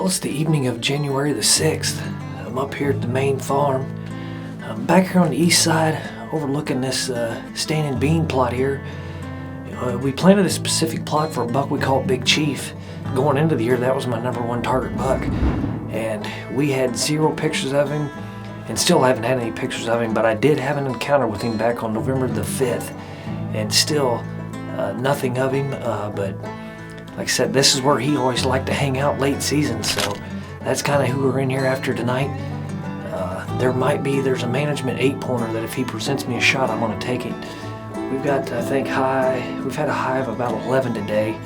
Well, it's the evening of January the 6th. I'm up here at the main farm. I'm back here on the east side overlooking this standing bean plot here. We planted a specific plot for a buck we call Big Chief. Going into the year, that was my #1 target buck. And we had 0 pictures of him and still haven't had any pictures of him, but I did have an encounter with him back on November the 5th and still nothing of him. But like I said, this is where he always liked to hang out late season, so that's kind of who we're in here after tonight. There's a management 8-pointer that if he presents me a shot, I'm going to take it. We've got, we've had a high of about 11 today,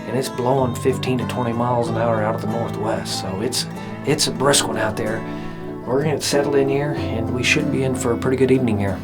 and it's blowing 15 to 20 miles an hour out of the northwest, so it's a brisk one out there. We're going to get settled in here, and we should be in for a pretty good evening here.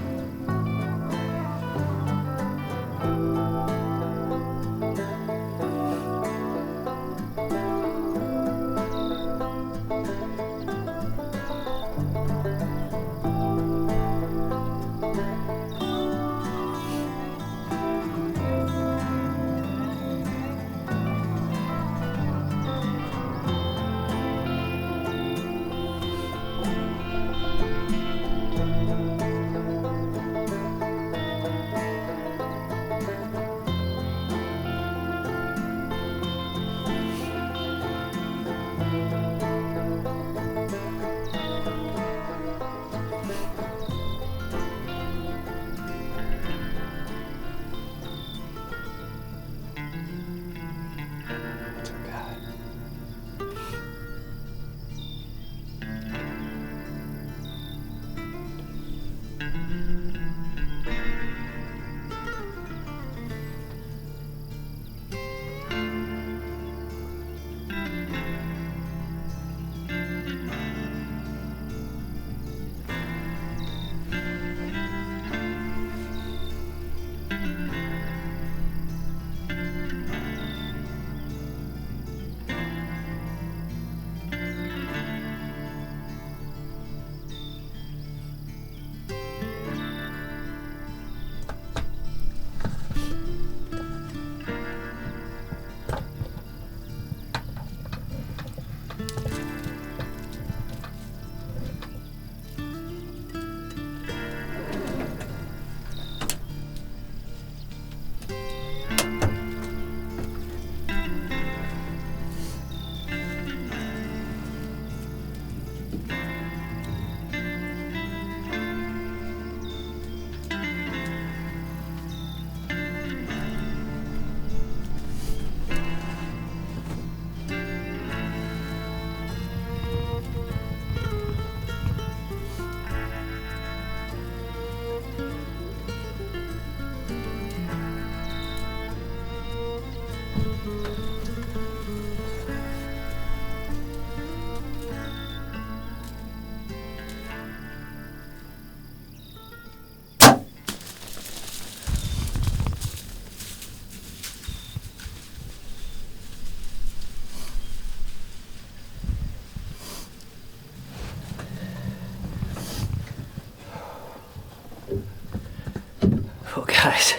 Well, guys,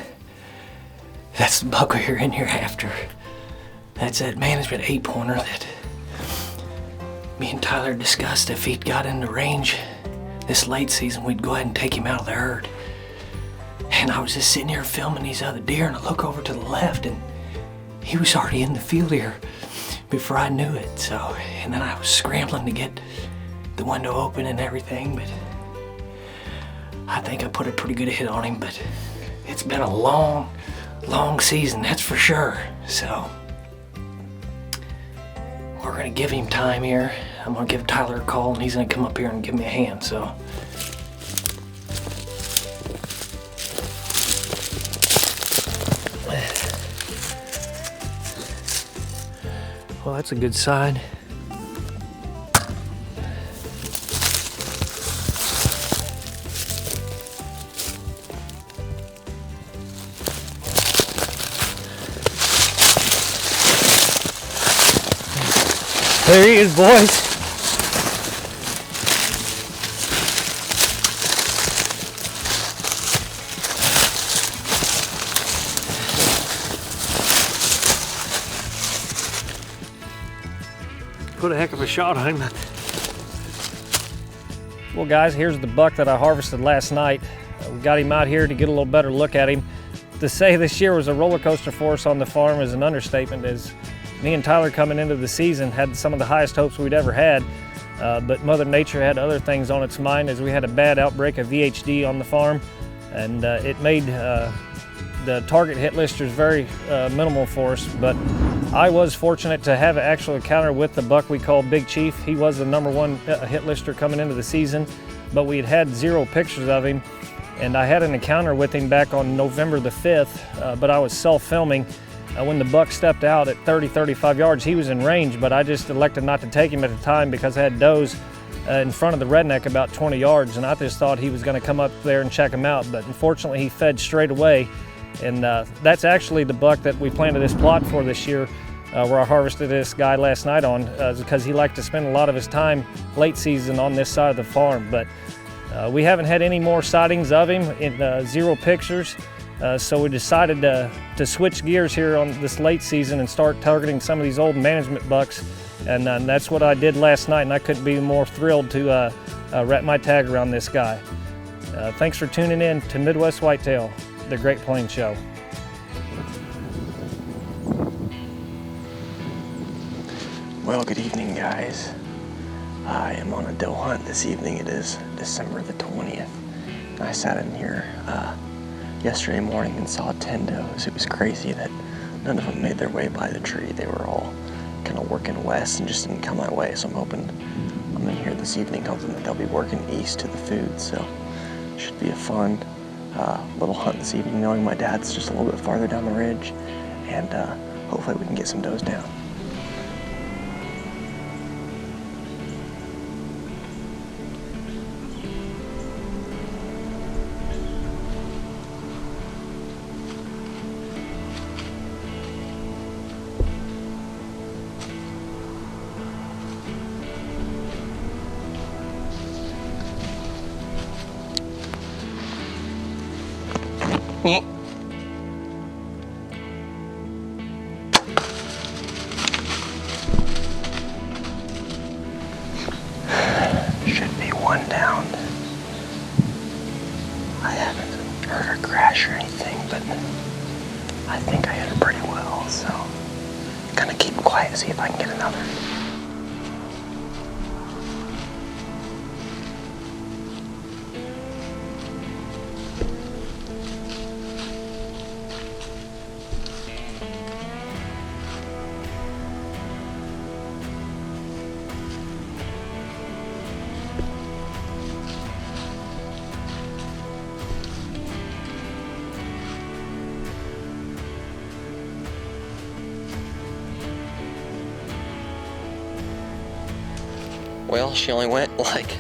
that's the buck we're in here after. That's that management 8-pointer that me and Tyler discussed. If he'd got into range this late season, we'd go ahead and take him out of the herd. And I was just sitting here filming these other deer, and I look over to the left, and he was already in the field here before I knew it. So, and then I was scrambling to get the window open and everything, but I think I put a pretty good hit on him. But it's been a long season, that's for sure. So we're gonna give him time here. I'm gonna give Tyler a call, and he's gonna come up here and give me a hand. So well, that's a good sign. There he is, boys. put a heck of a shot on him. Well guys, here's the buck that I harvested last night. We got him out here to get a little better look at him. To say this year was a roller coaster for us on the farm is an understatement, as me and Tyler coming into the season had some of the highest hopes we'd ever had, but Mother Nature had other things on its mind, as we had a bad outbreak of VHD on the farm, and it made the target hit listers very minimal for us. But I was fortunate to have an actual encounter with the buck we call Big Chief. He was the #1 hit lister coming into the season, but we had 0 pictures of him. And I had an encounter with him back on November the 5th, but I was self-filming. When the buck stepped out at 30-35 yards, he was in range, but I just elected not to take him at the time because I had does in front of the redneck about 20 yards, and I just thought he was gonna come up there and check him out, but unfortunately he fed straight away. And that's actually the buck that we planted this plot for this year, where I harvested this guy last night on, because he liked to spend a lot of his time late season on this side of the farm. But we haven't had any more sightings of him, 0 pictures, so we decided to switch gears here on this late season and start targeting some of these old management bucks, and that's what I did last night, and I couldn't be more thrilled to wrap my tag around this guy. Thanks for tuning in to Midwest Whitetail, the Great Plains Show. Well, good evening, guys. I am on a doe hunt this evening. It is December the 20th. I sat in here yesterday morning and saw 10 does. It was crazy that none of them made their way by the tree. They were all kind of working west and just didn't come my way. So I'm hoping I'm in here this evening, hoping that they'll be working east to the food. So it should be a fun little hunt this evening, knowing my dad's just a little bit farther down the ridge, and hopefully we can get some does down. Should be one down. I haven't heard her crash or anything, but I think I hit her pretty well, so I'm gonna keep quiet, see if I can get another. Well, she only went like,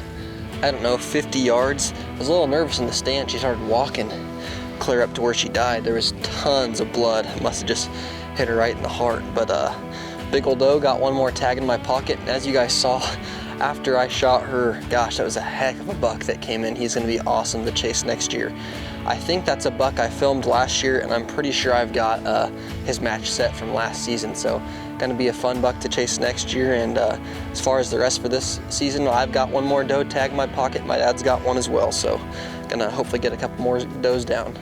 I don't know, 50 yards. I was a little nervous in the stand. She started walking clear up to where she died. There was tons of blood. Must have just hit her right in the heart. But big old doe, got one more tag in my pocket. And as you guys saw, after I shot her, gosh, that was a heck of a buck that came in. He's gonna be awesome to chase next year. I think that's a buck I filmed last year, and I'm pretty sure I've got his match set from last season. So gonna be a fun buck to chase next year. And as far as the rest for this season, I've got one more doe tag in my pocket. My dad's got one as well, so gonna hopefully get a couple more does down.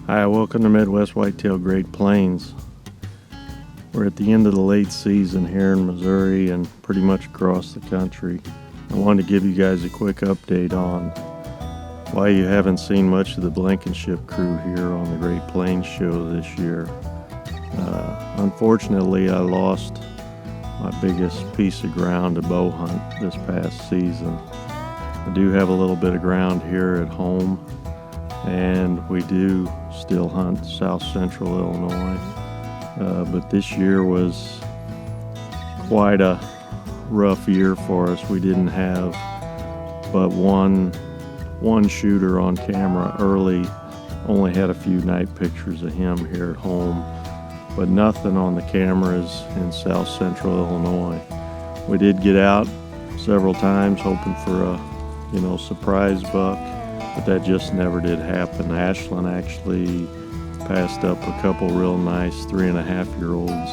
Hi, welcome to Midwest Whitetail Great Plains. We're at the end of the late season here in Missouri and pretty much across the country. I wanted to give you guys a quick update on why you haven't seen much of the Blankenship crew here on the Great Plains show this year. Unfortunately, I lost my biggest piece of ground to bow hunt this past season. I do have a little bit of ground here at home, and we do still hunt south central Illinois. But this year was quite a rough year for us. We didn't have but one shooter on camera early. Only had a few night pictures of him here at home, but nothing on the cameras in south central Illinois. We did get out several times hoping for a surprise buck, but that just never did happen. Ashlyn actually passed up a couple real nice 3.5-year-olds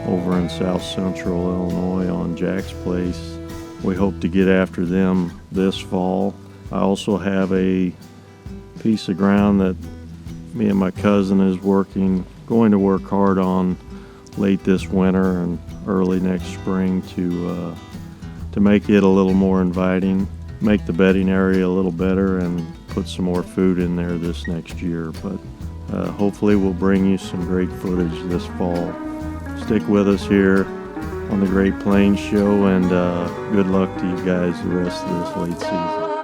over in south central Illinois on Jack's Place. We hope to get after them this fall. I also have a piece of ground that me and my cousin is going to work hard on late this winter and early next spring to make it a little more inviting, make the bedding area a little better, and put some more food in there this next year. But hopefully we'll bring you some great footage this fall. Stick with us here on the Great Plains Show, and good luck to you guys the rest of this late season.